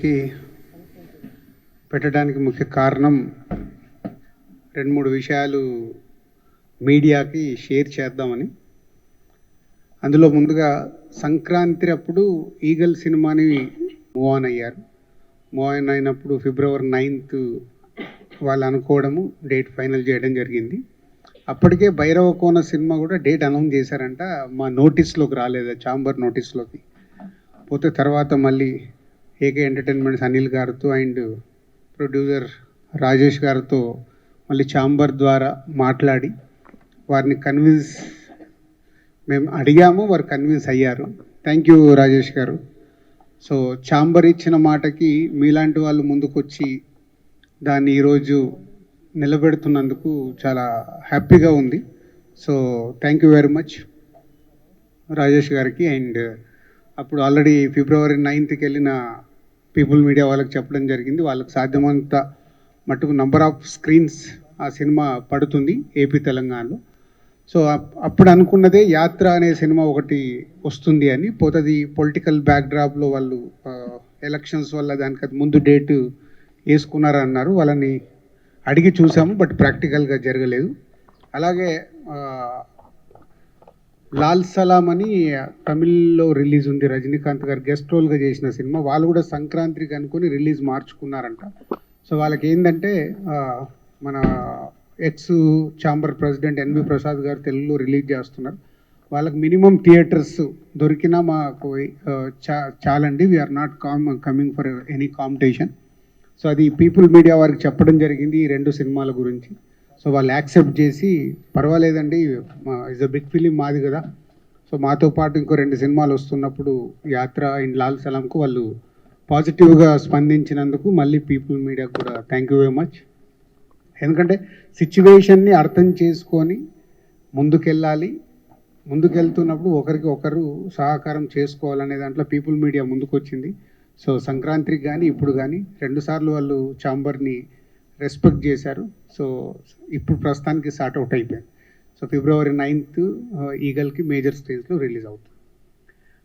మీటింగ్కి పెట్టడానికి ముఖ్య కారణం 2-3 విషయాలు మీడియాకి షేర్ చేద్దామని. అందులో ముందుగా సంక్రాంతి అప్పుడు ఈగల్ సినిమాని మూవ్ ఆన్ అయ్యారు. మూవ్ ఆన్ అయినప్పుడు February 9th వాళ్ళు అనుకోవడము, డేట్ ఫైనల్ చేయడం జరిగింది. అప్పటికే భైరవ కోన సినిమా కూడా డేట్ అనౌన్స్ చేశారంట. మా నోటీస్లోకి రాలేదు, ఛాంబర్ నోటీస్లోకి. పోతే తర్వాత మళ్ళీ ఏకే ఎంటర్టైన్మెంట్స్ అనిల్ గారితో అండ్ ప్రొడ్యూసర్ రాజేష్ గారితో మళ్ళీ ఛాంబర్ ద్వారా మాట్లాడి వారిని మేము అడిగాము, వారు కన్విన్స్ అయ్యారు. థ్యాంక్ యూ రాజేష్ గారు. సో ఛాంబర్ ఇచ్చిన మాటకి మీలాంటి వాళ్ళు ముందుకొచ్చి దాన్ని ఈరోజు నిలబెడుతున్నందుకు చాలా హ్యాపీగా ఉంది. So thank you very much Rajesh గారికి. అండ్ అప్పుడు ఆల్రెడీ February 9th వెళ్ళిన పీపుల్ మీడియా వాళ్ళకి చెప్పడం జరిగింది, వాళ్ళకి సాధ్యమంత మటుకు నంబర్ ఆఫ్ స్క్రీన్స్ ఆ సినిమా పడుతుంది ఏపీ తెలంగాణలో. సో అప్పుడు అనుకున్నదే యాత్ర అనే సినిమా ఒకటి వస్తుంది అని. పోతుంది పొలిటికల్ బ్యాక్డ్రాప్లో వాళ్ళు ఎలక్షన్స్ వల్ల దానికి అది ముందు డేటు వేసుకున్నారన్నారు. వాళ్ళని అడిగి చూసాము, బట్ ప్రాక్టికల్గా జరగలేదు. అలాగే లాల్ సలాం అని తమిళ్లో రిలీజ్ ఉంది, రజనీకాంత్ గారు గెస్ట్ రోల్గా చేసిన సినిమా. వాళ్ళు కూడా సంక్రాంతికి అనుకుని రిలీజ్ మార్చుకున్నారంట. సో వాళ్ళకి ఏంటంటే మన ex chamber president NV Prasad garu తెలుగులో రిలీజ్ చేస్తున్నారు. వాళ్ళకి మినిమం థియేటర్స్ దొరికినా మాకు చాలండి, we are not coming for any competition. So అది పీపుల్ మీడియా వారికి చెప్పడం జరిగింది ఈ 2 సినిమాల గురించి. సో వాళ్ళు యాక్సెప్ట్ చేసి పర్వాలేదండి, ఇస్ అ బిగ్ ఫిలిం మాది కదా, సో మాతో పాటు ఇంకో 2 సినిమాలు వస్తున్నప్పుడు యాత్ర అండ్ లాల్ సలాంకు వాళ్ళు పాజిటివ్గా స్పందించినందుకు మళ్ళీ పీపుల్ మీడియాకు కూడా థ్యాంక్ యూ వెరీ మచ్. ఎందుకంటే సిచ్యువేషన్ని అర్థం చేసుకొని ముందుకెళ్ళాలి, ముందుకెళ్తున్నప్పుడు ఒకరికి ఒకరు సహకారం చేసుకోవాలనే దాంట్లో పీపుల్ మీడియా ముందుకొచ్చింది. సో సంక్రాంతికి కానీ ఇప్పుడు కానీ 2 సార్లు వాళ్ళు ఛాంబర్ని రెస్పెక్ట్ చేశారు. సో ఇప్పుడు ప్రస్తుతానికి స్టార్ట్ అవుట్ అయిపోయింది. సో February 9th ఈగల్కి మేజర్ స్క్రీన్స్లో రిలీజ్ అవుతుంది.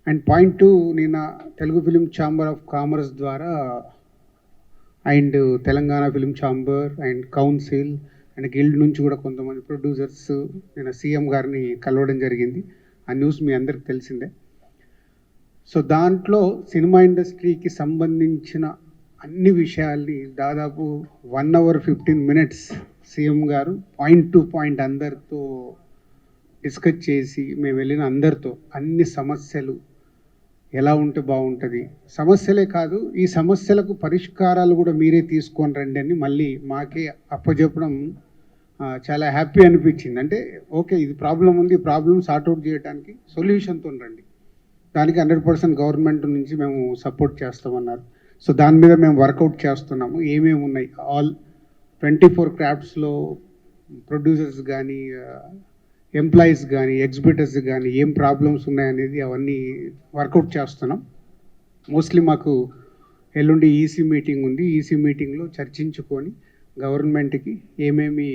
అండ్ పాయింట్ 2, నిన్న Telugu film chamber of commerce ద్వారా and Telangana film chamber and council and guild నుంచి కూడా కొంతమంది ప్రొడ్యూసర్స్ నిన్న సీఎం గారిని కలవడం జరిగింది. ఆ న్యూస్ మీ అందరికి తెలిసిందే. సో దాంట్లో సినిమా ఇండస్ట్రీకి సంబంధించిన అన్ని విషయాల్ని దాదాపు 1 hour 15 minutes సీఎం గారు పాయింట్ టు పాయింట్ అందరితో డిస్కస్ చేసి, మేము వెళ్ళిన అందరితో అన్ని సమస్యలు ఎలా ఉంటే బాగుంటుంది, సమస్యలే కాదు ఈ సమస్యలకు పరిష్కారాలు కూడా మీరే తీసుకొని రండి అని మళ్ళీ మాకే అప్పచెప్పడం చాలా హ్యాపీ అనిపించింది. అంటే ఓకే, ఇది ప్రాబ్లం ఉంది, ఈ ప్రాబ్లం సార్ట్అవుట్ చేయడానికి సొల్యూషన్తో రండి, దానికి 100% గవర్నమెంట్ నుంచి మేము సపోర్ట్ చేస్తామన్నారు. సో దాని మీద మేము వర్కౌట్ చేస్తున్నాము. ఏమేమి ఉన్నాయి, ఆల్ 24 క్రాఫ్ట్స్లో ప్రొడ్యూసర్స్ కానీ ఎంప్లాయీస్ కానీ ఎగ్జిబిటర్స్ కానీ ఏం ప్రాబ్లమ్స్ ఉన్నాయనేది అవన్నీ వర్కౌట్ చేస్తున్నాం. మోస్ట్లీ మాకు ఎల్లుండి ఈసీ మీటింగ్ ఉంది. ఈసీ మీటింగ్లో చర్చించుకొని గవర్నమెంట్కి ఏమేమి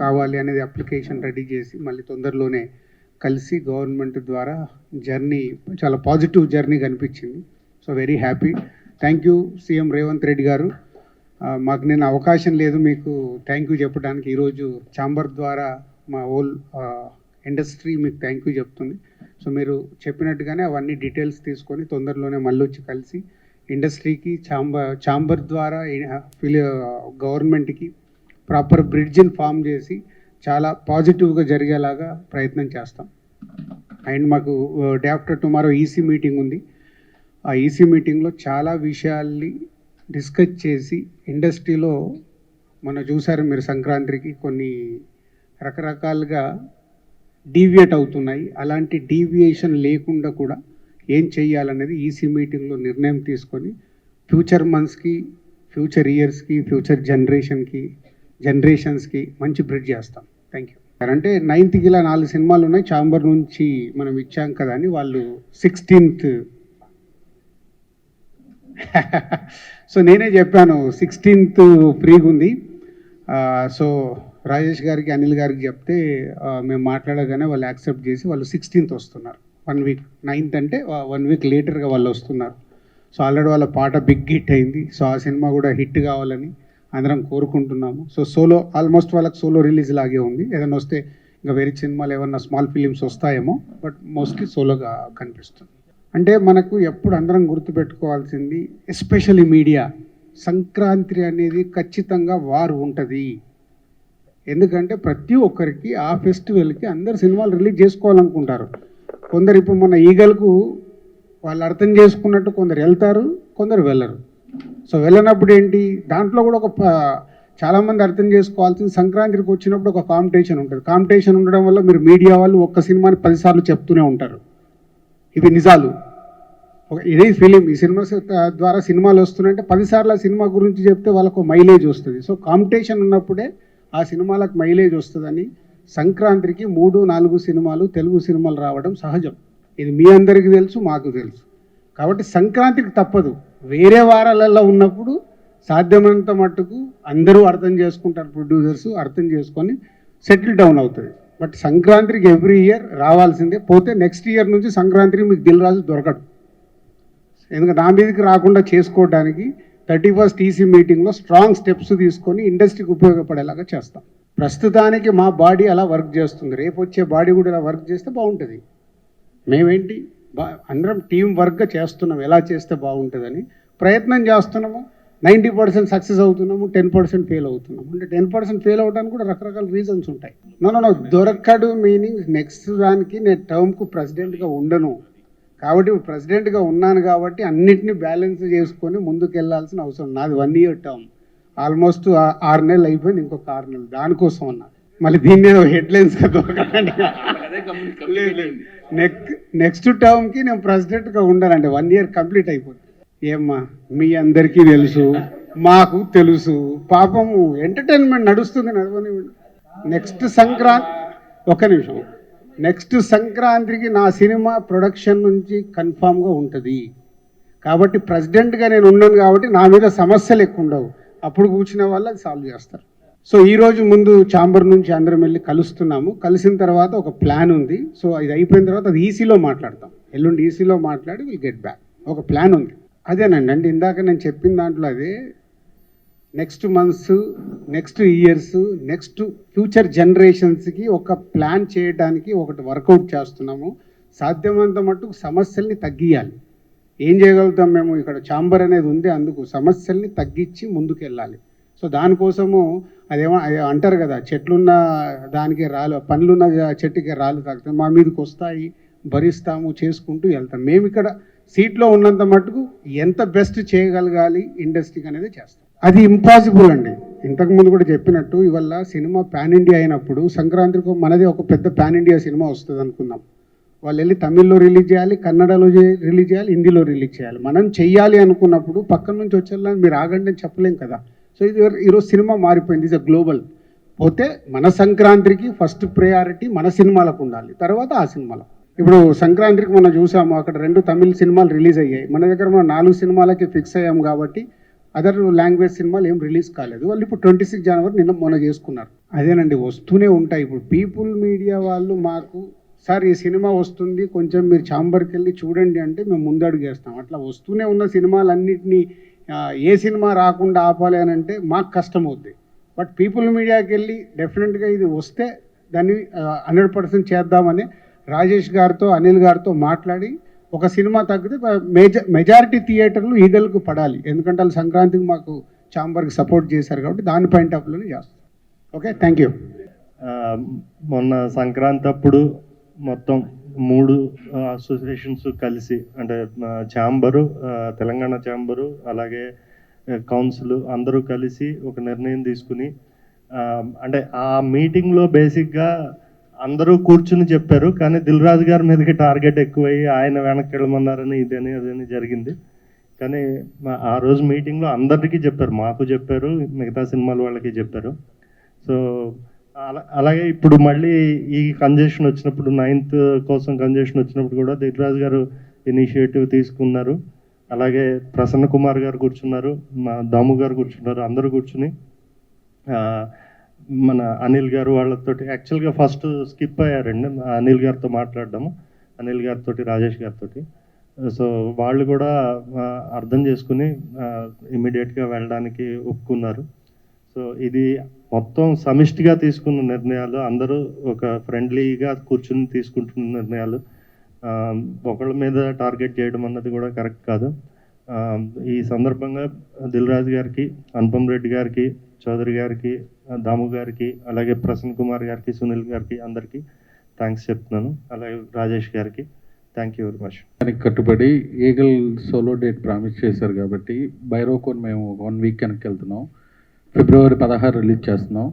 కావాలి అనేది అప్లికేషన్ రెడీ చేసి మళ్ళీ తొందరలోనే కలిసి గవర్నమెంట్ ద్వారా జర్నీ చాలా పాజిటివ్ జర్నీ కనిపించింది. So very happy. Thank you CM Revanth Reddy గారు. మాకు నేను అవకాశం లేదు మీకు థ్యాంక్ యూ చెప్పడానికి. ఈరోజు ఛాంబర్ ద్వారా మా హోల్ ఇండస్ట్రీ మీకు థ్యాంక్ యూ చెప్తుంది. సో మీరు చెప్పినట్టుగానే అవన్నీ డీటెయిల్స్ తీసుకొని తొందరలోనే మళ్ళీ వచ్చి కలిసి ఇండస్ట్రీకి ఛాంబర్ ద్వారా గవర్నమెంట్కి ప్రాపర్ బ్రిడ్జ్ని ఫామ్ చేసి చాలా పాజిటివ్గా జరిగేలాగా ప్రయత్నం చేస్తాం. అండ్ మాకు day after tomorrow EC meeting ఉంది. ఆ ఈసీ మీటింగ్లో చాలా విషయాల్ని డిస్కస్ చేసి ఇండస్ట్రీలో మొన్న చూసారు మీరు సంక్రాంతికి కొన్ని రకరకాలుగా డీవియేట్ అవుతున్నాయి. అలాంటి డీవియేషన్ లేకుండా కూడా ఏం చెయ్యాలనేది ఈసీ మీటింగ్లో నిర్ణయం తీసుకొని ఫ్యూచర్ మంత్స్కి, ఫ్యూచర్ ఇయర్స్కి, ఫ్యూచర్ జనరేషన్స్కి మంచి బ్రిడ్జ్ చేస్తాం. Thank you. అంటే 9th ఇలా 4 సినిమాలు ఉన్నాయి, ఛాంబర్ నుంచి మనం ఇచ్చాం కదా అని వాళ్ళు 16th సో నేనే చెప్పాను 16th ఫ్రీగా ఉంది. సో రాజేష్ గారికి అనిల్ గారికి చెప్తే మేము మాట్లాడగానే వాళ్ళు యాక్సెప్ట్ చేసి వాళ్ళు 16th వస్తున్నారు. 1 week, 9th అంటే 1 week లేటర్గా వాళ్ళు వస్తున్నారు. సో ఆల్రెడీ వాళ్ళ పాట బిగ్ హిట్ అయింది. సో ఆ సినిమా కూడా హిట్ కావాలని అందరం కోరుకుంటున్నాము. సో సోలో ఆల్మోస్ట్ వాళ్ళకి సోలో రిలీజ్ లాగే ఉంది. ఏదైనా వస్తే ఇంకా వేరే సినిమాలు ఏమన్నా స్మాల్ ఫిలిమ్స్ వస్తాయేమో, బట్ మోస్ట్లీ సోలోగా కనిపిస్తుంది. అంటే మనకు ఎప్పుడు అందరం గుర్తుపెట్టుకోవాల్సింది, ఎస్పెషల్లీ మీడియా, సంక్రాంతి అనేది ఖచ్చితంగా వార్ ఉంటుంది. ఎందుకంటే ప్రతి ఒక్కరికి ఆ ఫెస్టివల్కి అందరు సినిమాలు రిలీజ్ చేసుకోవాలనుకుంటారు. కొందరు ఇప్పుడు మన ఈగలకు వాళ్ళు అర్థం చేసుకున్నట్టు కొందరు వెళ్తారు, కొందరు వెళ్ళరు. సో వెళ్ళినప్పుడు ఏంటి, దాంట్లో కూడా చాలామంది అర్థం చేసుకోవాల్సింది, సంక్రాంతికి వచ్చినప్పుడు ఒక కాంపిటీషన్ ఉంటుంది. కాంపిటీషన్ ఉండడం వల్ల మీరు మీడియా వాళ్ళు ఒక్క సినిమాని 10 సార్లు చెప్తూనే ఉంటారు. ఇవి నిజాలు. ఇదే ఫిలిం, ఈ సినిమా ద్వారా సినిమాలు వస్తున్నాయంటే 10 సార్లు ఆ సినిమా గురించి చెప్తే వాళ్ళకు మైలేజ్ వస్తుంది. సో కాంపిటీషన్ ఉన్నప్పుడే ఆ సినిమాలకు మైలేజ్ వస్తుందని సంక్రాంతికి 3-4 సినిమాలు, తెలుగు సినిమాలు రావడం సహజం. ఇది మీ అందరికీ తెలుసు, మాకు తెలుసు. కాబట్టి సంక్రాంతికి తప్పదు. వేరే వారాలలో ఉన్నప్పుడు సాధ్యమైనంత మట్టుకు అందరూ అర్థం చేసుకుంటారు, ప్రొడ్యూసర్స్ అర్థం చేసుకొని సెటిల్ డౌన్ అవుతుంది. బట్ సంక్రాంతికి ఎవ్రీ ఇయర్ రావాల్సిందే. పోతే నెక్స్ట్ ఇయర్ నుంచి సంక్రాంతికి మీకు దిల్ రాజు దొరకడు. ఎందుకంటే నా మీదకి రాకుండా చేసుకోవడానికి 31st ఈసీ మీటింగ్లో స్ట్రాంగ్ స్టెప్స్ తీసుకొని ఇండస్ట్రీకి ఉపయోగపడేలాగా చేస్తాం. ప్రస్తుతానికి మా బాడీ అలా వర్క్ చేస్తుంది. రేపు వచ్చే బాడీ కూడా ఇలా వర్క్ చేస్తే బాగుంటుంది. మేమేంటి అందరం టీం వర్క్గా చేస్తున్నాం, ఎలా చేస్తే బాగుంటుందని ప్రయత్నం చేస్తున్నాము. 90% సక్సెస్ అవుతున్నాము, 10% ఫెయిల్ అవుతున్నాము. అంటే 10% ఫెయిల్ అవడానికి కూడా రకరకాల రీజన్స్ ఉంటాయి. నో దొరకడు మీనింగ్ నెక్స్ట్ దానికి నేను టర్మ్కు ప్రెసిడెంట్గా ఉండను. కాబట్టి ప్రెసిడెంట్గా ఉన్నాను కాబట్టి అన్నిటినీ బ్యాలెన్స్ చేసుకొని ముందుకు వెళ్ళాల్సిన అవసరం. నాది 1 year టర్మ్, ఆల్మోస్ట్ 6 నెలలు అయిపోయింది, ఇంకొక 6 నెలలు దానికోసం అన్నా. మళ్ళీ దీన్ని హెడ్లైన్స్గా దొరకకండి. నెక్స్ట్ టర్మ్కి నేను ప్రెసిడెంట్గా ఉండాలంటే 1 year కంప్లీట్ అయిపోతుంది. ఏమ్మా మీ అందరికీ తెలుసు, మాకు తెలుసు. పాపము ఎంటర్టైన్మెంట్ నడుస్తుంది, నడవని. నెక్స్ట్ సంక్రాంతి, ఒక్క నిమిషం, నెక్స్ట్ సంక్రాంతికి నా సినిమా ప్రొడక్షన్ నుంచి కన్ఫామ్గా ఉంటుంది. కాబట్టి ప్రెసిడెంట్గా నేను ఉన్నాను కాబట్టి నా మీద సమస్యలు ఎక్కువ ఉండవు. అప్పుడు కూర్చునే వాళ్ళు అది సాల్వ్ చేస్తారు. సో ఈరోజు ముందు ఛాంబర్ నుంచి అందరం వెళ్ళి కలుస్తున్నాము. కలిసిన తర్వాత ఒక ప్లాన్ ఉంది. సో ఇది అయిపోయిన తర్వాత అది ఈసీలో మాట్లాడతాం. ఎల్లుండి ఈసీలో మాట్లాడి విల్ గెట్ బ్యాక్. ఒక ప్లాన్ ఉంది. అదేనండి, అంటే ఇందాక నేను చెప్పిన దాంట్లో అదే, next months, next years, next future జనరేషన్స్కి ఒక ప్లాన్ చేయడానికి ఒకటి వర్కౌట్ చేస్తున్నాము. సాధ్యమైనంత మట్టుకు సమస్యల్ని తగ్గియాలి. ఏం చేయగలుగుతాం మేము, ఇక్కడ ఛాంబర్ అనేది ఉంది, అందుకు సమస్యల్ని తగ్గించి ముందుకు వెళ్ళాలి. సో దానికోసము అదేమో అంటారు కదా, చెట్లున్న దానికి రాళ్ళు, పండ్లున్న చెట్టుకి రాళ్ళు తాగుతాయి, మా మీదకి వస్తాయి, భరిస్తాము, చేసుకుంటూ వెళ్తాం. మేము ఇక్కడ సీట్లో ఉన్నంత మట్టుకు ఎంత బెస్ట్ చేయగలగాలి ఇండస్ట్రీకి అనేది చేస్తాం. అది ఇంపాసిబుల్ అండి. ఇంతకుముందు కూడా చెప్పినట్టు ఇవాళ సినిమా పాన్ ఇండియా అయినప్పుడు సంక్రాంతికి మనది ఒక పెద్ద పాన్ ఇండియా సినిమా వస్తుంది అనుకుందాం. వాళ్ళు వెళ్ళి తమిళ్లో రిలీజ్ చేయాలి, కన్నడలో రిలీజ్ చేయాలి, హిందీలో రిలీజ్ చేయాలి. మనం చెయ్యాలి అనుకున్నప్పుడు పక్కన నుంచి వచ్చేలా మీరు ఆగండి అని చెప్పలేం కదా. సో ఇది ఈరోజు సినిమా మారిపోయింది, ఇది గ్లోబల్. పోతే మన సంక్రాంతికి ఫస్ట్ ప్రయారిటీ మన సినిమాలకు ఉండాలి, తర్వాత ఆ సినిమాలకు. ఇప్పుడు సంక్రాంతికి మనం చూసాము, అక్కడ 2 తమిళ సినిమాలు రిలీజ్ అయ్యాయి. మన దగ్గర మనం 4 సినిమాలకి ఫిక్స్ అయ్యాము కాబట్టి అదర్ లాంగ్వేజ్ సినిమాలు ఏం రిలీజ్ కాలేదు. వాళ్ళు ఇప్పుడు 26 జనవరి నిన్న మొన్న చేసుకున్నారు. అదేనండి, వస్తూనే ఉంటాయి. ఇప్పుడు పీపుల్ మీడియా వాళ్ళు మాకు, సార్ ఈ సినిమా వస్తుంది, కొంచెం మీరు ఛాంబర్కి వెళ్ళి చూడండి అంటే మేము ముందడుగు వేస్తాం. అట్లా వస్తూనే ఉన్న సినిమాలన్నింటినీ ఏ సినిమా రాకుండా ఆపాలి అని అంటే మాకు కష్టం అవుద్ది. బట్ పీపుల్ మీడియాకి వెళ్ళి డెఫినెట్గా ఇది వస్తే దాన్ని 100% చేద్దామని రాజేష్ గారితో, అనిల్ గారితో మాట్లాడి ఒక సినిమా తగ్గితే మెజారిటీ థియేటర్లు ఈగలకు పడాలి. ఎందుకంటే వాళ్ళు సంక్రాంతికి మాకు ఛాంబర్కి సపోర్ట్ చేశారు కాబట్టి దాని పాయింట్ ఆఫ్ వ్యూలోనే చేస్తాం. Okay, thank you. మొన్న సంక్రాంతి అప్పుడు మొత్తం 3 అసోసియేషన్స్ కలిసి, అంటే ఛాంబరు, తెలంగాణ ఛాంబరు, అలాగే కౌన్సిల్ అందరూ కలిసి ఒక నిర్ణయం తీసుకుని, అంటే ఆ మీటింగ్లో బేసిక్గా అందరూ కూర్చుని చెప్పారు. కానీ దిల్ రాజు గారి మీదకి టార్గెట్ ఎక్కువయ్యి ఆయన వెనక్కి వెళ్ళమన్నారని ఇదని అదని జరిగింది. కానీ ఆ రోజు మీటింగ్లో అందరికీ చెప్పారు, మాకు చెప్పారు, మిగతా సినిమాల వాళ్ళకి చెప్పారు. సో అలాగే ఇప్పుడు మళ్ళీ ఈ కంజెషన్ వచ్చినప్పుడు, 9th కోసం కంజెషన్ వచ్చినప్పుడు కూడా దిల్ రాజు గారు ఇనిషియేటివ్ తీసుకున్నారు. అలాగే ప్రసన్న కుమార్ గారు కూర్చున్నారు, మా దాము గారు కూర్చున్నారు. అందరూ కూర్చుని మన అనిల్ గారు వాళ్ళతో, యాక్చువల్గా ఫస్ట్ స్కిప్ అయ్యారండి అనిల్ గారితో మాట్లాడడము, అనిల్ గారితో, రాజేష్ గారితో. సో వాళ్ళు కూడా అర్థం చేసుకుని ఇమీడియట్గా వెళ్ళడానికి ఒప్పుకున్నారు. సో ఇది మొత్తం సమిష్టిగా తీసుకున్న నిర్ణయాలు, అందరూ ఒక ఫ్రెండ్లీగా కూర్చుని తీసుకుంటున్న నిర్ణయాలు. ఒకళ్ళ మీద టార్గెట్ చేయడం అన్నది కూడా కరెక్ట్ కాదు. ఈ సందర్భంగా దిల్ రాజు గారికి, అనుపమ్ రెడ్డి గారికి, చౌదరి గారికి, దాము గారికి, అలాగే ప్రసన్న కుమార్ గారికి, సునీల్ గారికి అందరికీ థ్యాంక్స్ చెప్తున్నాను. అలాగే రాజేష్ గారికి థ్యాంక్ యూ వెరీ మచ్. దానికి కట్టుబడి ఈగల్ సోలో డేట్ ప్రామిస్ చేశారు కాబట్టి బైరోకోన్ మేము 1 వీక్ వెనక్కి వెళ్తున్నాం. ఫిబ్రవరి 16 రిలీజ్ చేస్తున్నాం.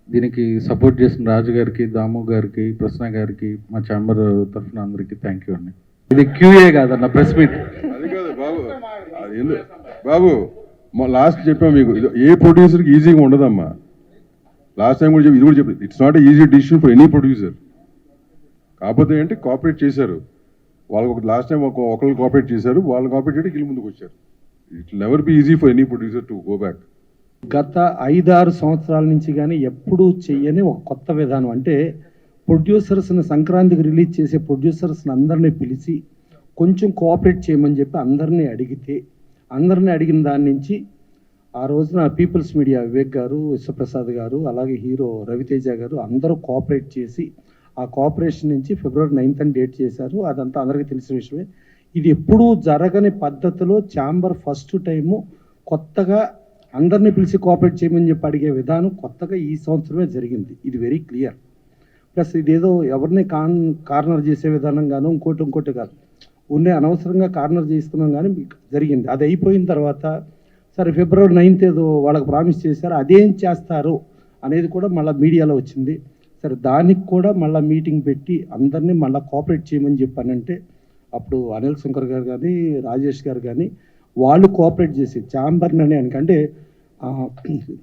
దీనికి సపోర్ట్ చేసిన రాజు గారికి, దాము గారికి, ప్రసన్న గారికి, మా ఛాంబర్ తరఫున అందరికీ థ్యాంక్ యూ అండి. ఇది క్యూఏ కాదన్న, ప్రెస్ మీట్. అది కాదు బాబు, బాబు లాస్ట్ చెప్పాము మీకు, ఏ ప్రొడ్యూసర్కి ఈజీగా ఉండదమ్మా. లాస్ట్ టైం కూడా చెప్పి, ఇది కూడా చెప్పి, it's not easy decision for any producer. కాకపోతే ఏంటి కోఆపరేట్ చేశారు వాళ్ళకి. ఒక లాస్ట్ టైం ఒకళ్ళు కోఆపరేట్ చేశారు, వాళ్ళు కోఆపరేట్ చేయడానికి వీళ్ళు ముందుకు వచ్చారు. It never be easy for any producer to go back. గత 5-6 సంవత్సరాల నుంచి కానీ ఎప్పుడూ చెయ్యని ఒక కొత్త విధానం. అంటే ప్రొడ్యూసర్స్ని సంక్రాంతికి రిలీజ్ చేసే ప్రొడ్యూసర్స్ని అందరినీ పిలిచి కొంచెం కోఆపరేట్ చేయమని చెప్పి అందరినీ అడిగిన దాని నుంచి ఆ రోజున పీపుల్స్ మీడియా వివేక్ గారు, విశ్వప్రసాద్ గారు, అలాగే హీరో రవితేజ గారు అందరూ కోఆపరేట్ చేసి ఆ కోఆపరేషన్ నుంచి ఫిబ్రవరి 9th అని డేట్ చేశారు. అదంతా అందరికీ తెలిసిన విషయమే. ఇది ఎప్పుడూ జరగని పద్ధతిలో ఛాంబర్ ఫస్ట్ టైము కొత్తగా అందరినీ పిలిచి కోఆపరేట్ చేయమని చెప్పి అడిగే విధానం కొత్తగా ఈ సంవత్సరమే జరిగింది. ఇది వెరీ క్లియర్. ప్లస్ ఇదేదో ఎవరిని కార్నర్ చేసే విధానంగానో ఇంకోటి కాదు, ఉన్నే అనవసరంగా కార్నర్ చేస్తున్నాం కానీ జరిగింది. అది అయిపోయిన తర్వాత సరే ఫిబ్రవరి 9th ఏదో వాళ్ళకి ప్రామిస్ చేశారు, అదేం చేస్తారు అనేది కూడా మళ్ళీ మీడియాలో వచ్చింది. సరే దానికి కూడా మళ్ళీ మీటింగ్ పెట్టి అందరినీ మళ్ళీ కోఆపరేట్ చేయమని చెప్పానంటే అప్పుడు అనిల్ శంకర్ గారు కానీ, రాజేష్ గారు కానీ వాళ్ళు కోఆపరేట్ చేసి ఛాంబర్ నిర్ణయానికి, అంటే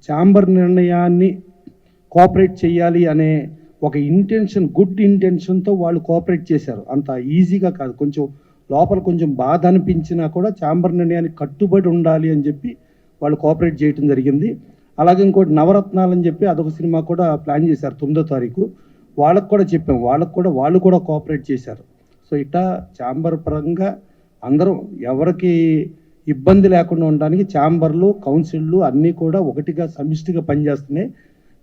ఛాంబర్ నిర్ణయాన్ని కోఆపరేట్ చేయాలి అనే ఒక ఇంటెన్షన్, గుడ్ ఇంటెన్షన్తో వాళ్ళు కోఆపరేట్ చేశారు. అంత ఈజీగా కాదు, కొంచెం లోపల కొంచెం బాధ అనిపించినా కూడా ఛాంబర్ నిర్ణయానికి కట్టుబడి ఉండాలి అని చెప్పి వాళ్ళు కోఆపరేట్ చేయడం జరిగింది. అలాగే ఇంకోటి నవరత్నాలు అని చెప్పి అదొక సినిమా కూడా ప్లాన్ చేశారు 9వ తారీఖు. వాళ్ళకు కూడా చెప్పాం, వాళ్ళు కూడా కోఆపరేట్ చేశారు. సో ఇట్లా ఛాంబర్ పరంగా అందరూ ఎవరికి ఇబ్బంది లేకుండా ఉండడానికి ఛాంబర్లు, కౌన్సిళ్ళు అన్నీ కూడా ఒకటిగా సమిష్టిగా పనిచేస్తున్నాయి.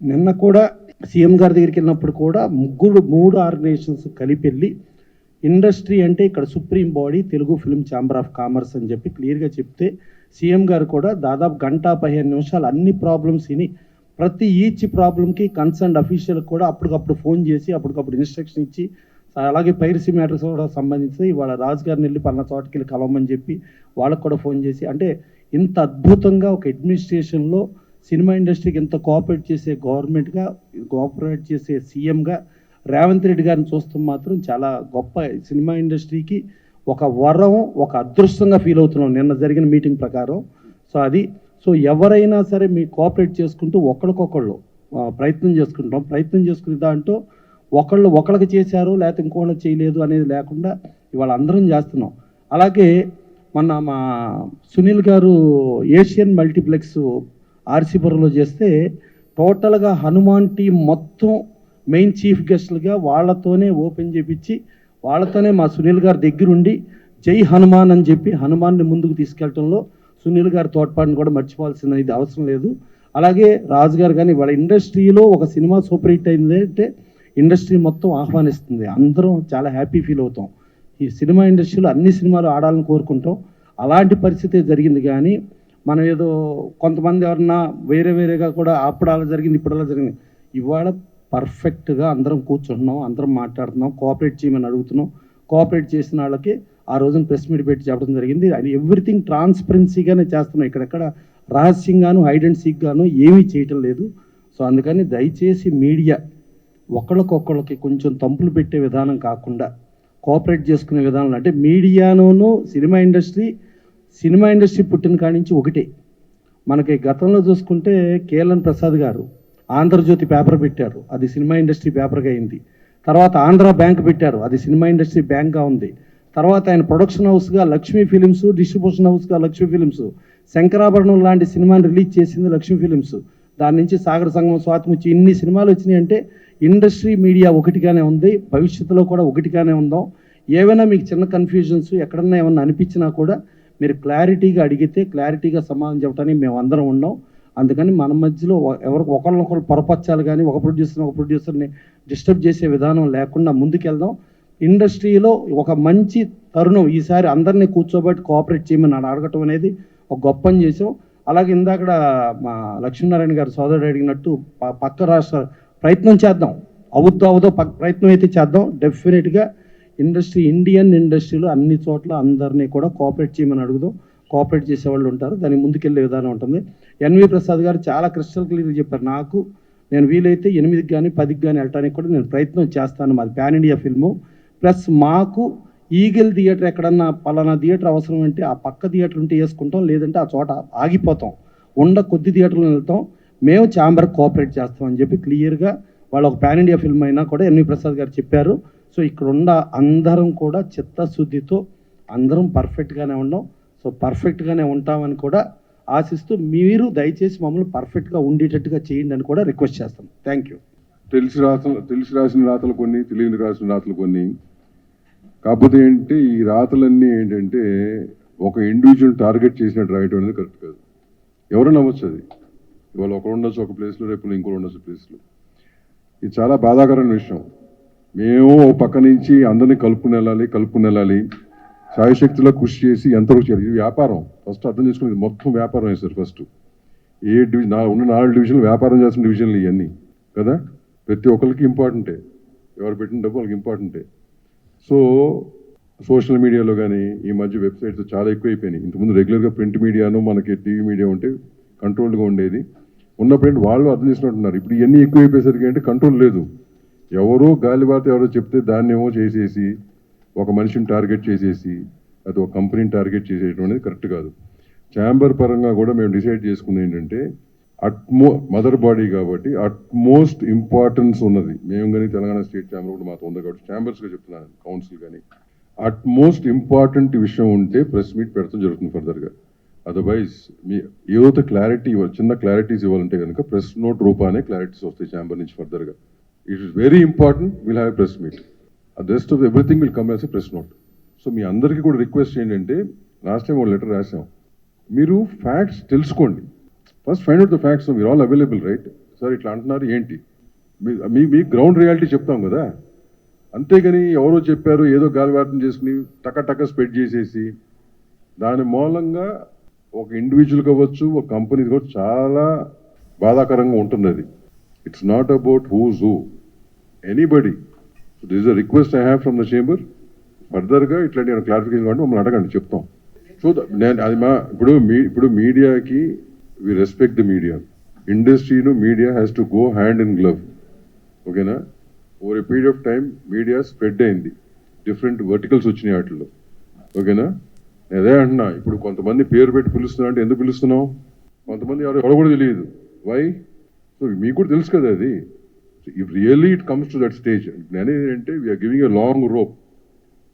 నిన్న కూడా సీఎం గారి దగ్గరికి వెళ్ళినప్పుడు కూడా 3 ఆర్గనైజేషన్స్ కలిపి వెళ్ళి ఇండస్ట్రీ అంటే ఇక్కడ supreme body Telugu film chamber of commerce అని చెప్పి క్లియర్గా చెప్తే సీఎం గారు కూడా దాదాపు 1-15 నిమిషాలు అన్ని ప్రాబ్లమ్స్ విని ప్రతి ఈచ్ ప్రాబ్లంకి కన్సర్న్ అఫీషియల్ కూడా అప్పటికప్పుడు ఫోన్ చేసి అప్పటికప్పుడు ఇన్స్ట్రక్షన్ ఇచ్చి, అలాగే పైరసీ మ్యాటర్స్ కూడా సంబంధించి వాళ్ళ రాజు గారిని వెళ్ళి పలానా చోటకి వెళ్ళి కలవమని చెప్పి వాళ్ళకు కూడా ఫోన్ చేసి, అంటే ఇంత అద్భుతంగా ఒక అడ్మినిస్ట్రేషన్లో సినిమా ఇండస్ట్రీకి ఇంత కోఆపరేట్ చేసే గవర్నమెంట్గా, కోఆపరేట్ చేసే సీఎంగా రేవంత్ రెడ్డి గారిని చూస్తాం మాత్రం చాలా గొప్ప. సినిమా ఇండస్ట్రీకి ఒక వరం, ఒక అదృష్టంగా ఫీల్ అవుతున్నాం నిన్న జరిగిన మీటింగ్ ప్రకారం. సో ఎవరైనా సరే మీ కోఆపరేట్ చేసుకుంటూ ఒకళ్ళకొకళ్ళు ప్రయత్నం చేసుకునే దాంట్లో ఒకళ్ళకి చేశారు లేకపోతే ఇంకోళ్ళకి చేయలేదు అనేది లేకుండా ఇవాళ అందరం చేస్తున్నాం. అలాగే మొన్న మా సునీల్ గారు ఏషియన్ మల్టీప్లెక్స్ ఆర్సీపురంలో చేస్తే టోటల్గా హనుమాన్ టీం మొత్తం మెయిన్ చీఫ్ గెస్ట్లుగా వాళ్ళతోనే ఓపెన్ చేపించి వాళ్ళతోనే మా సునీల్ గారి దగ్గరుండి జై హనుమాన్ అని చెప్పి హనుమాన్ని ముందుకు తీసుకెళ్లడంలో సునీల్ గారి తోడ్పాటును కూడా మర్చిపోవాల్సిన ఇది అవసరం లేదు. అలాగే రాజు గారు కానీ వాళ్ళ ఇండస్ట్రీలో ఒక సినిమా సూపర్ హిట్ అయింది అంటే ఇండస్ట్రీ మొత్తం ఆహ్వానిస్తుంది, అందరం చాలా హ్యాపీ ఫీల్ అవుతాం. ఈ సినిమా ఇండస్ట్రీలో అన్ని సినిమాలు ఆడాలని కోరుకుంటాం. అలాంటి పరిస్థితి జరిగింది. కానీ మనం ఏదో కొంతమంది ఎవరన్నా వేరేగా కూడా అప్పుడు అలా జరిగింది, ఇప్పుడు అలా జరిగింది. ఇవాళ పర్ఫెక్ట్గా అందరం కూర్చుంటున్నాం, అందరం మాట్లాడుతున్నాం, కోఆపరేట్ చేయమని అడుగుతున్నాం. కోఆపరేట్ చేసిన వాళ్ళకి ఆ రోజున ప్రెస్ మీట్ పెట్టి చెప్పడం జరిగింది. ఎవ్రీథింగ్ ట్రాన్స్పరెన్సీగానే చేస్తున్నాం, ఇక్కడెక్కడ రహస్యంగాను హైడ్ అండ్ సీక్గాను ఏమీ చేయటం లేదు. సో అందుకని దయచేసి మీడియా ఒకళ్ళకొకళ్ళకి కొంచెం తంపులు పెట్టే విధానం కాకుండా కోఆపరేట్ చేసుకునే విధానం. అంటే మీడియాను సినిమా ఇండస్ట్రీ పుట్టిన కాడి నుంచి ఒకటే. మనకి గతంలో చూసుకుంటే కేఎల్ఎన్ ప్రసాద్ గారు ఆంధ్రజ్యోతి పేపర్ పెట్టారు, అది సినిమా ఇండస్ట్రీ పేపర్గా అయింది. తర్వాత ఆంధ్ర బ్యాంక్ పెట్టారు, అది సినిమా ఇండస్ట్రీ బ్యాంక్గా ఉంది. తర్వాత ఆయన ప్రొడక్షన్ హౌస్గా లక్ష్మీ ఫిలిమ్స్, డిస్ట్రిబ్యూషన్ హౌస్గా లక్ష్మీ ఫిలిమ్స్, శంకరాభరణం లాంటి సినిమాని రిలీజ్ చేసింది లక్ష్మీ ఫిలిమ్స్. దాని నుంచి సాగర సంగమం, స్వాతిముచ్చి ఇన్ని సినిమాలు వచ్చినాయి. అంటే ఇండస్ట్రీ మీడియా ఒకటిగానే ఉంది, భవిష్యత్తులో కూడా ఒకటిగానే ఉందాం. ఏవైనా మీకు చిన్న కన్ఫ్యూజన్స్ ఎక్కడన్నా ఏమన్నా అనిపించినా కూడా మీరు క్లారిటీగా అడిగితే క్లారిటీగా సమాధానం చెప్పడానికి మేము అందరం ఉన్నాం. అందుకని మన మధ్యలో ఎవరికి ఒకళ్ళొకళ్ళు పొరపచ్చాలి కానీ ఒక ప్రొడ్యూసర్ని డిస్టర్బ్ చేసే విధానం లేకుండా ముందుకెళ్దాం. ఇండస్ట్రీలో ఒక మంచి తరుణం ఈసారి అందరినీ కూర్చోబెట్టి కోఆపరేట్ చేయమని అడగటం అనేది ఒక గొప్ప పని చేసాం. అలాగే ఇందాక మా లక్ష్మీనారాయణ గారు సోదరుడు అడిగినట్టు పక్క రాష్ట్ర ప్రయత్నం చేద్దాం. అవుదో ప్రయత్నం అయితే చేద్దాం. డెఫినెట్గా ఇండియన్ ఇండస్ట్రీలో అన్ని చోట్ల అందరినీ కూడా కోఆపరేట్ చేయమని అడుగుదాం. కోఆపరేట్ చేసేవాళ్ళు ఉంటారు, దాన్ని ముందుకెళ్ళే విధానం ఉంటుంది. ఎన్వి ప్రసాద్ గారు చాలా క్రిస్టల్ క్లియర్గా చెప్పారు. నేను వీలైతే 8కి కానీ 10కి కానీ వెళ్ళడానికి కూడా నేను ప్రయత్నం చేస్తాను. మాది పాన్ ఇండియా ఫిల్ము. ప్లస్ మాకు ఈగల్ థియేటర్ ఎక్కడన్నా పలానా థియేటర్ అవసరం అంటే ఆ పక్క థియేటర్ ఉంటే వేసుకుంటాం, లేదంటే ఆ చోట ఆగిపోతాం. కొద్ది థియేటర్లు వెళ్తాం. మేము ఛాంబర్ కోఆపరేట్ చేస్తామని చెప్పి క్లియర్గా వాళ్ళు ఒక పాన్ ఇండియా ఫిల్మ్ అయినా కూడా ఎన్వి ప్రసాద్ గారు చెప్పారు. సో ఇక్కడ అందరం కూడా చిత్తశుద్ధితో అందరం పర్ఫెక్ట్గానే ఉన్నాం. సో పర్ఫెక్ట్గానే ఉంటామని కూడా ఆశిస్తూ మీరు దయచేసి మమ్మల్ని పర్ఫెక్ట్గా ఉండేటట్టుగా చేయండి అని కూడా రిక్వెస్ట్ చేస్తాం. Thank you. తెలిసి రాసిన రాతలు కొన్ని, తెలియని రాసిన రాతలు కొన్ని. కాకపోతే ఏంటి, ఈ రాతలన్నీ ఏంటంటే ఒక ఇండివిజువల్ టార్గెట్ చేసినట్టు రాయటం అనేది కరెక్ట్ కాదు. ఎవరు నమ్మొచ్చు అది. ఇవాళ ఒకరు ఉండొచ్చు ఒక ప్లేస్లో, రేపు ఇంకోరు ఉండొచ్చు ప్లేస్లో. ఇది చాలా బాధాకరమైన విషయం. మేము ఒక పక్క నుంచి అందరినీ కలుపుకుని వెళ్ళాలి, సాయశక్తిలో కృషి చేసి ఎంతవరకు చేయాలి. ఇది వ్యాపారం. ఫస్ట్ అర్థం చేసుకుని మొత్తం వ్యాపారం వేస్తారు. ఫస్ట్ ఉన్న 4 డివిజన్లు వ్యాపారం చేస్తున్న డివిజన్లు ఇవన్నీ కదా. ప్రతి ఒక్కరికి ఇంపార్టెంటే, ఎవరు పెట్టిన డబ్బు వాళ్ళకి ఇంపార్టెంటే. సో సోషల్ మీడియాలో కానీ ఈ మధ్య వెబ్సైట్స్ చాలా ఎక్కువైపోయినాయి. ఇంతకుముందు రెగ్యులర్గా ప్రింట్ మీడియాను మనకి టీవీ మీడియా ఉంటే కంట్రోల్గా ఉండేది. ఉన్నప్పుడు వాళ్ళు అర్థం చేసినట్టున్నారు. ఇప్పుడు ఇవన్నీ ఎక్కువైపోయేసరికి అంటే కంట్రోల్ లేదు. ఎవరో గాలిబాట ఎవరో చెప్తే దాన్ని ఏమో చేసేసి ఒక మనిషిని టార్గెట్ చేసేసి అది ఒక కంపెనీని టార్గెట్ చేసేయడం అనేది కరెక్ట్ కాదు. ఛాంబర్ పరంగా కూడా మేము డిసైడ్ చేసుకుంది ఏంటంటే మదర్ బాడీ కాబట్టి అట్మోస్ట్ ఇంపార్టెన్స్ ఉన్నది. మేము కానీ తెలంగాణ స్టేట్ ఛాంబర్ కూడా మాతో ఉంది కాబట్టి ఛాంబర్స్గా చెప్తున్నాను, కౌన్సిల్ కానీ అట్మోస్ట్ ఇంపార్టెంట్ విషయం ఉంటే ప్రెస్ మీట్ పెడతాం జరుగుతుంది ఫర్దర్గా. అదర్వైజ్ మీ ఏదో క్లారిటీ చిన్న క్లారిటీస్ ఇవ్వాలంటే కనుక ప్రెస్ నోట్ రూపానే క్లారిటీస్ వస్తాయి ఛాంబర్ నుంచి ఫర్దర్గా. It is very important. Will have a press meet. The rest of everything will come as a press note. So మీ అందరికీ కూడా రిక్వెస్ట్ ఏంటంటే, లాస్ట్ టైం ఒక లెటర్ రాసాం, మీరు ఫ్యాక్ట్స్ తెలుసుకోండి. First find out the facts. We are all available right. Sir ఇట్లా అంటున్నారు ఏంటి, మీ గ్రౌండ్ రియాలిటీ చెప్తాం కదా. అంతేగాని ఎవరో చెప్పారు ఏదో గాలివాటం చేసుకుని టక స్ప్రెడ్ చేసేసి దాని మూలంగా ఒక ఇండివిజువల్ కావచ్చు, ఒక కంపెనీ కావచ్చు, చాలా బాధాకరంగా ఉంటుంది అది. It's not about who's who, anybody. So this is a request I have from the chamber. ఫర్దర్గా ఇట్లాంటి క్లారిఫికేషన్ కాబట్టి మమ్మల్ని అడగండి, చెప్తాం. చూద్దాం. నేను అది ఇప్పుడు మీడియాకి వి రెస్పెక్ట్ ది మీడియా. ఇండస్ట్రీను media has to go hand in glove. ఓకేనా. Over a period of time media spread అయింది, డిఫరెంట్ వర్టికల్స్ వచ్చినాయి వాటిల్లో. ఓకేనా. అదే అంటున్నా, ఇప్పుడు కొంతమంది పేరు పెట్టి పిలుస్తున్నా అంటే ఎందుకు పిలుస్తున్నావు, కొంతమంది ఎవరో కూడా తెలియదు. వై? సో మీకు కూడా తెలుసు కదా అది. If really it comes to that stage, నేనేది అంటే we're giving a long rope.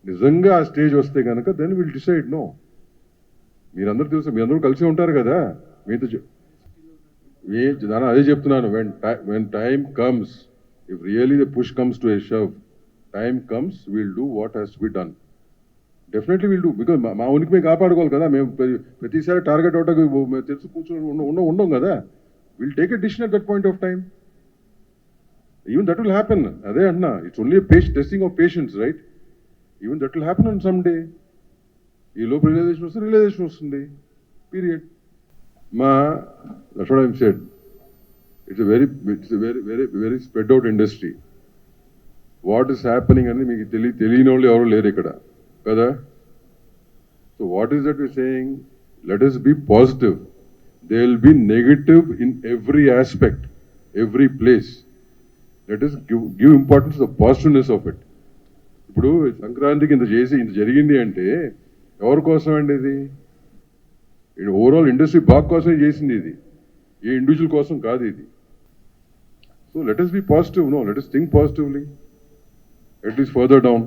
నిజంగా ఆ స్టేజ్ వస్తే కనుక దెన్ విల్ డిసైడ్. నో, మీరందరూ తెలుసు, మీరందరూ కలిసి ఉంటారు కదా. మీతో అదే చెప్తున్నాను. When time comes, if really the push comes to a shove, time comes, will do what has to be done. Definitely will do. Because మా ఉనికి మేము కాపాడుకోవాలి కదా. మేము ప్రతిసారి టార్గెట్ అవుటకు తెలుసు కూర్చొని ఉండం కదా. Will take a decision at that point of time. Even that will happen. అదే అంటున్నా, it's only testing of patience right. Even that will happen on some day. ఈ లోపు రియలైజేషన్ వస్తుంది. Period. That's what I'm said. It's a very very spread out industry. What is happening అని మీకు తెలియని వాళ్ళు ఎవరు లేరు ఇక్కడ కదా. So what is that we're saying? Let us be positive. There will be negative in every aspect, every place. Let us give importance to the positiveness of it. ఇప్పుడు సంక్రాంతికి ఇంత జరిగింది అంటే ఎవరి కోసం అండి ఇది? ఓవరాల్ ఇండస్ట్రీ బాగా కోసమే చేసింది ఇది, ఏ ఇండివిజువల్ కోసం కాదు ఇది. So let us be positive. No, let us think positively. At least further down.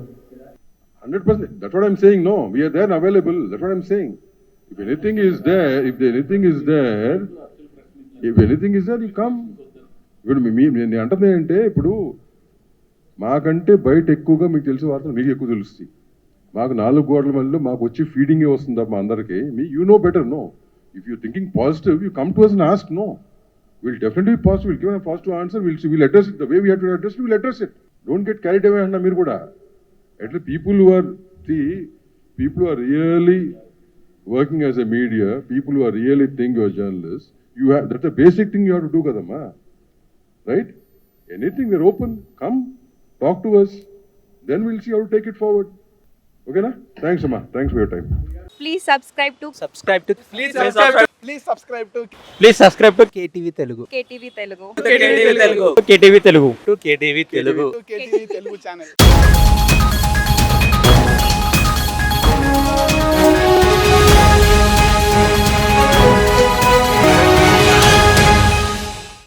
100%. That's what I'm saying. No, we are there and available. That's what I'm saying. If anything is there, you come. ఇప్పుడు నేను అంటుంది ఏంటంటే, ఇప్పుడు మాకంటే బయట ఎక్కువగా మీకు తెలిసే వార్తలు మీకు ఎక్కువ తెలుస్తాయి. మాకు 4 గోడల మధ్యలో మాకు వచ్చి ఫీడింగే వస్తుంది తప్ప అందరికీ. You know better, no. If you thinking positive, you come to us and ask, no. We'll definitely be positive, we'll give a positive answer, we'll address it the way we have to address it, we'll address it. Don't get carried away anna meer kuda. At least people who are really working as a media, people who are really think you're journalists, that's the basic thing you have to do kadamma. Right? Anything, we're open, come, talk to us, then we'll see how to take it forward. Okay na? Thanks Amma, thanks for your time. Please subscribe to Please subscribe to KTV Telugu. KTV Telugu. KTV Telugu. KTV Telugu channel.